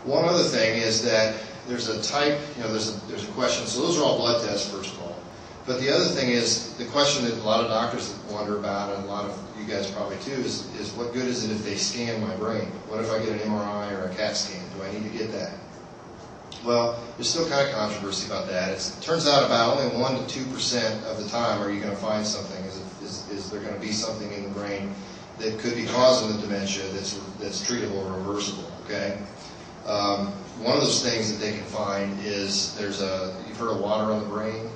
One other thing is that there's a type, there's a question. So those are all blood tests, first of all. But the other thing is, the question that a lot of doctors wonder about, and a lot of you guys probably too, is what good is it if they scan my brain? What if I get an MRI or a CAT scan? Do I need to get that? Well, there's still kind of controversy about that. It turns out about only 1 to 2% of the time are you going to find something. Is there going to be something in the brain that could be causing the dementia that's treatable or reversible? Okay. One of those things that they can find is you've heard of water on the brain.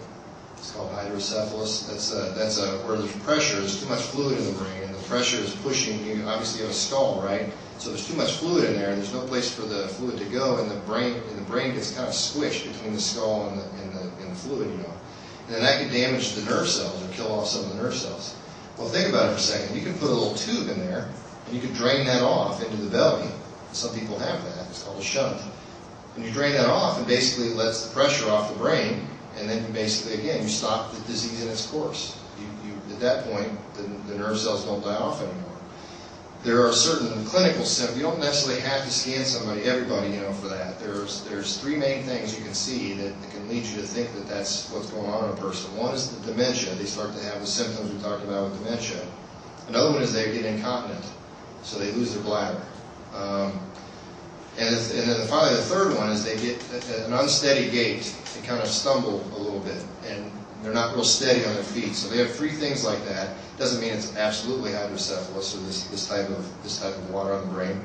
It's called hydrocephalus. That's where there's pressure. There's too much fluid in the brain, and the pressure is pushing you. Obviously, you have a skull, right? So there's too much fluid in there, and there's no place for the fluid to go, and the brain gets kind of squished between the skull and the fluid, And then that could damage the nerve cells or kill off some of the nerve cells. Well, think about it for a second. You can put a little tube in there, and you could drain that off into the belly. Some people have that. It's called a shunt. And you drain that off, and basically it lets the pressure off the brain. And then you basically, again, you stop the disease in its course. At that point, the nerve cells don't die off anymore. There are certain clinical symptoms. You don't necessarily have to scan everybody, for that. There's 3 main things you can see that can lead you to think that that's what's going on in a person. One is the dementia. They start to have the symptoms we talked about with dementia. Another one is they get incontinent, so they lose their bladder. And then finally, the third one is they get an unsteady gait. They kind of stumble a little bit, and they're not real steady on their feet. So they have 3 things like that. Doesn't mean it's absolutely hydrocephalus or this type of water on the brain,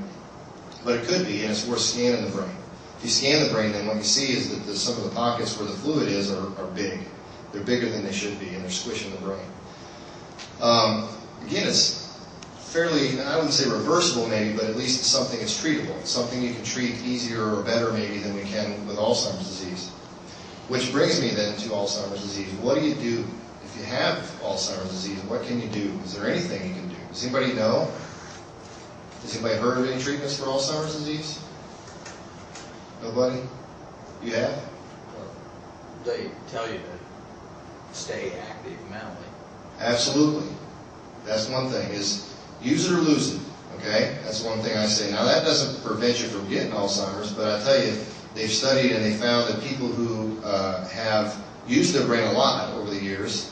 but it could be, and it's worth scanning the brain. If you scan the brain, then what you see is that some of the pockets where the fluid is are big. They're bigger than they should be, and they're squishing the brain. Again, it's fairly, I wouldn't say reversible maybe, but at least it's something that's treatable. It's something you can treat easier or better maybe than we can with Alzheimer's disease. Which brings me then to Alzheimer's disease. What do you do if you have Alzheimer's disease? What can you do? Is there anything you can do? Does anybody know? Has anybody heard of any treatments for Alzheimer's disease? Nobody? You have? They tell you to stay active mentally. Absolutely. That's one thing, is use it or lose it. Okay? That's one thing I say. Now, that doesn't prevent you from getting Alzheimer's, but I tell you, they've studied and they found that people who have used their brain a lot over the years,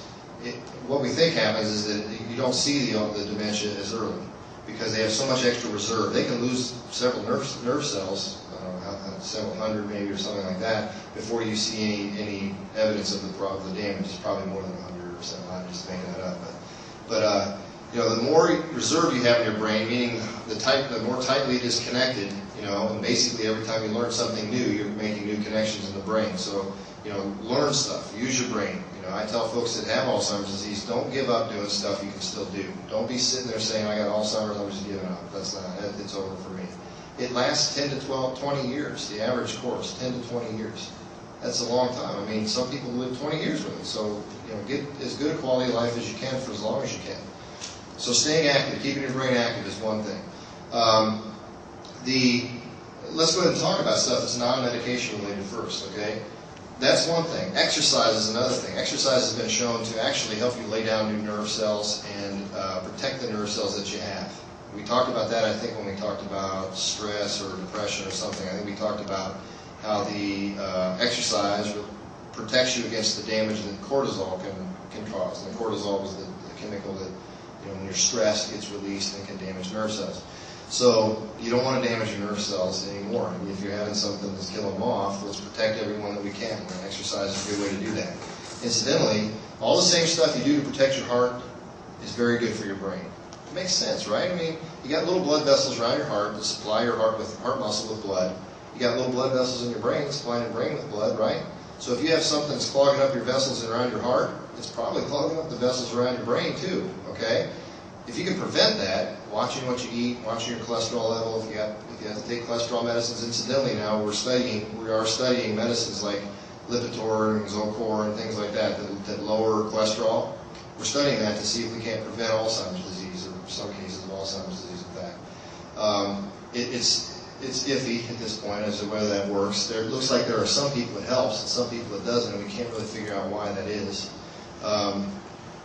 what we think happens is that you don't see the dementia as early because they have so much extra reserve. They can lose several nerve cells, several hundred maybe or something like that, before you see any evidence of the damage. It's probably more than 100 or something. I'm just making that up. But the more reserve you have in your brain, meaning the more tightly it is connected, and basically every time you learn something new, you're making new connections in the brain. So, learn stuff, use your brain. I tell folks that have Alzheimer's disease, don't give up doing stuff you can still do. Don't be sitting there saying, I got Alzheimer's, I'm just giving up. That's not, it's over for me. It lasts 10 to 20 years, the average course, 10 to 20 years. That's a long time. I mean, some people live 20 years with it. So, get as good a quality of life as you can for as long as you can. So staying active, keeping your brain active is one thing. Let's go ahead and talk about stuff that's non-medication related first, okay? That's one thing. Exercise is another thing. Exercise has been shown to actually help you lay down new nerve cells and protect the nerve cells that you have. We talked about that, I think, when we talked about stress or depression or something. I think we talked about how the exercise protects you against the damage that cortisol can cause. And the cortisol was the chemical that, when you're stressed, gets released and can damage nerve cells. So you don't want to damage your nerve cells anymore. I mean, if you're having something that's killing them off, let's protect everyone that we can. And exercise is a good way to do that. Incidentally, all the same stuff you do to protect your heart is very good for your brain. It makes sense, right? I mean, you got little blood vessels around your heart that supply your heart muscle with blood. You got little blood vessels in your brain that supply your brain with blood, right? So if you have something that's clogging up your vessels around your heart, it's probably clogging up the vessels around your brain too, okay? If you can prevent that, watching what you eat, watching your cholesterol level, if you have to take cholesterol medicines, incidentally now we are studying medicines like Lipitor and Zocor and things like that lower cholesterol. We're studying that to see if we can't prevent Alzheimer's disease or some cases of Alzheimer's disease with that. It's iffy at this point as to whether that works. It looks like there are some people it helps and some people it doesn't, and we can't really figure out why that is.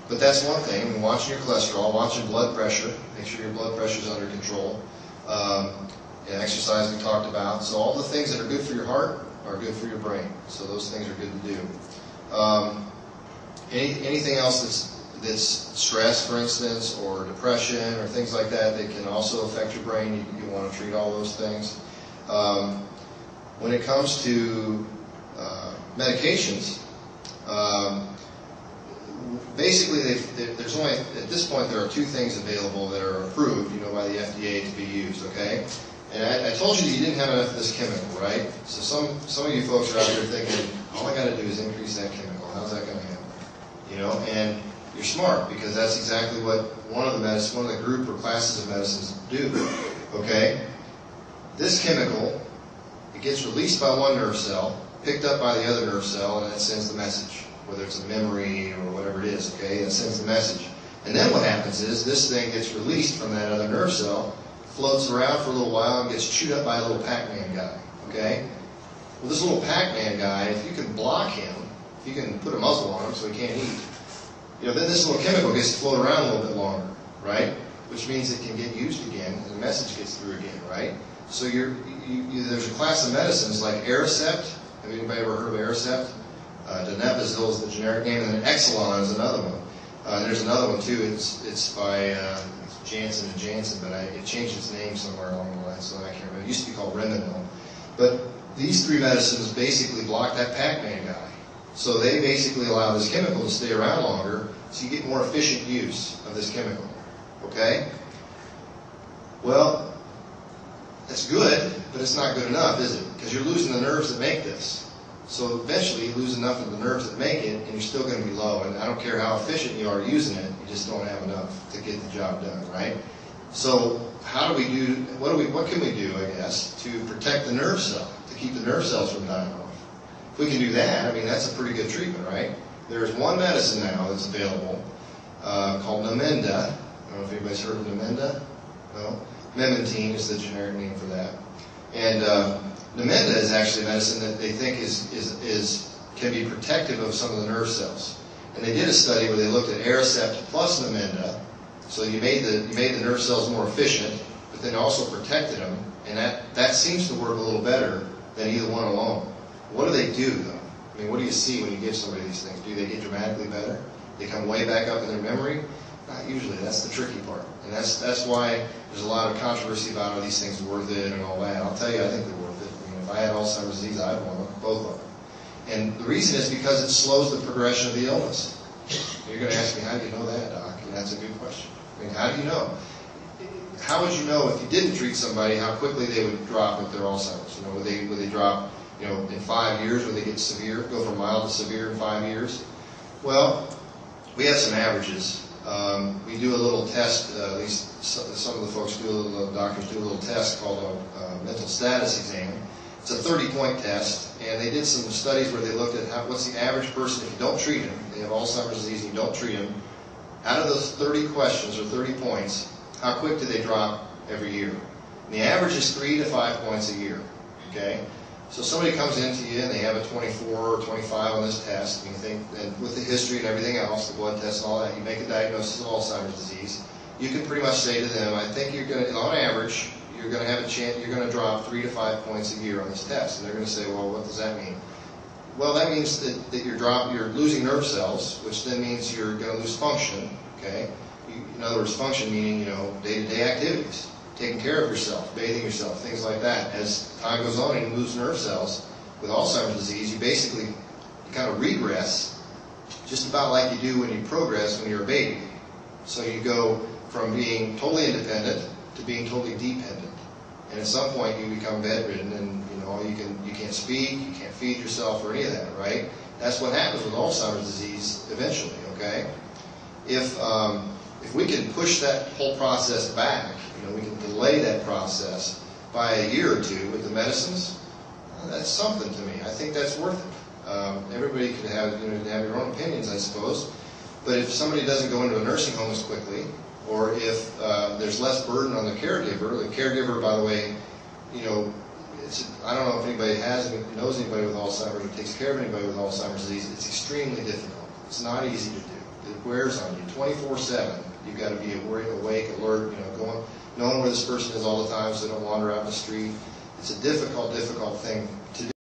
But that's one thing. I mean, watching your cholesterol, watching blood pressure, make sure your blood pressure is under control. And exercise we talked about. So all the things that are good for your heart are good for your brain. So those things are good to do. Anything else that's stress, for instance, or depression, or things like that can also affect your brain. You want to treat all those things. When it comes to medications, basically there's only, at this point, there are two things available that are approved, by the FDA to be used, okay? And I told you that you didn't have enough of this chemical, right? So some of you folks are out there thinking, all I got to do is increase that chemical. How's that going to happen? And you're smart, because that's exactly what one of the group or classes of medicines do, okay? This chemical, it gets released by one nerve cell, picked up by the other nerve cell, and it sends the message, whether it's a memory or whatever it is, okay? It sends the message. And then what happens is this thing gets released from that other nerve cell, floats around for a little while, and gets chewed up by a little Pac-Man guy, okay? Well, this little Pac-Man guy, if you can block him, if you can put a muzzle on him so he can't eat, then this little chemical gets to float around a little bit longer, right? Which means it can get used again, and the message gets through again, right? So there's a class of medicines like Aricept. Have anybody ever heard of Aricept? Donepezil is the generic name, and then Exelon is another one. There's another one too. It's by Janssen and Janssen, but it changed its name somewhere along the line, so I can't remember. It used to be called Remedil. But these three medicines basically block that Pac-Man guy. So they basically allow this chemical to stay around longer, so you get more efficient use of this chemical. Okay? Well, that's good, but it's not good enough, is it? Because you're losing the nerves that make this. So eventually you lose enough of the nerves that make it, and you're still going to be low. And I don't care how efficient you are using it, you just don't have enough to get the job done, right? So how do we do? What can we do? I guess to protect the nerve cell, to keep the nerve cells from dying off. If we can do that, that's a pretty good treatment, right? There's one medicine now that's available called Namenda. I don't know if anybody's heard of Namenda. No, Memantine is the generic name for that. And Namenda is actually a medicine that they think can be protective of some of the nerve cells. And they did a study where they looked at Aricept plus Namenda. So you made the nerve cells more efficient, but then also protected them. And that seems to work a little better than either one alone. What do they do, though? What do you see when you give somebody these things? Do they get dramatically better? They come way back up in their memory? Not usually. That's the tricky part. And that's why there's a lot of controversy about are these things worth it and all that. I'll tell you, I think they're worth it. If I had Alzheimer's disease, I'd want them, both of them. And the reason is because it slows the progression of the illness. You're going to ask me, how do you know that, Doc? And that's a good question. How do you know? How would you know if you didn't treat somebody how quickly they would drop with their Alzheimer's? Would they drop, in 5 years? Would they get severe, go from mild to severe in 5 years? Well, we have some averages. We do a little test, at least some of the folks doctors do a little test called a mental status exam. It's a 30-point test, and they did some studies where they looked at what's the average person, if you don't treat them, they have Alzheimer's disease and you don't treat them, out of those 30 questions or 30 points, how quick do they drop every year? And the average is 3 to 5 points a year, okay? So somebody comes into you and they have a 24 or 25 on this test, and you think, and with the history and everything else, the blood tests and all that, you make a diagnosis of Alzheimer's disease. You can pretty much say to them, I think you're going to, on average, you're going to have a chance, you're going to drop 3 to 5 points a year on this test. And they're going to say, well, what does that mean? Well, that means that you're losing nerve cells, which then means you're going to lose function, okay? In other words, function meaning, day-to-day activities. Taking care of yourself, bathing yourself, things like that. As time goes on and you lose nerve cells, with Alzheimer's disease, you kind of regress, just about like you do when you progress when you're a baby. So you go from being totally independent to being totally dependent. And at some point you become bedridden and you can't speak, you can't feed yourself or any of that, right? That's what happens with Alzheimer's disease eventually, okay? If we can push that whole process back, we can delay that process by a year or two with the medicines, that's something to me. I think that's worth it. Everybody could have, have your own opinions, I suppose. But if somebody doesn't go into a nursing home as quickly, or if there's less burden on the caregiver, by the way, I don't know if anybody knows anybody with Alzheimer's or takes care of anybody with Alzheimer's disease. It's extremely difficult. It's not easy to do. It wears on you 24/7. You've got to be awake, alert, going. knowing where this person is all the time so they don't wander out in the street. It's a difficult thing to do.